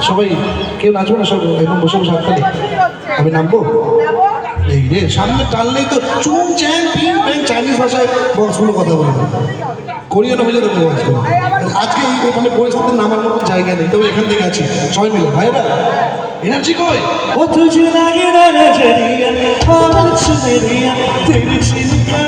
সবাই কেউ নাচবো না, সব এখন বসে বসে হাততালি। আমি নামবো এই রে, সামনে টানলেই তো চুং চ্যাং পিং প্যাং চাইনিজ ভাষায় বক্সগুলো কথা বলবে, কোরিয়ান হয়ে যাবে বক্সগুলো। আজকে এই মানে পরিস্থিতি নামার মতো জায়গা নেই, তবে এখান থেকে আছি সবাই মিলে। ভাইরা এনার্জি কই? ও তুঝে লাগে না নজরিয়া, আমার সুমেরিয়া, তেরি চিনকা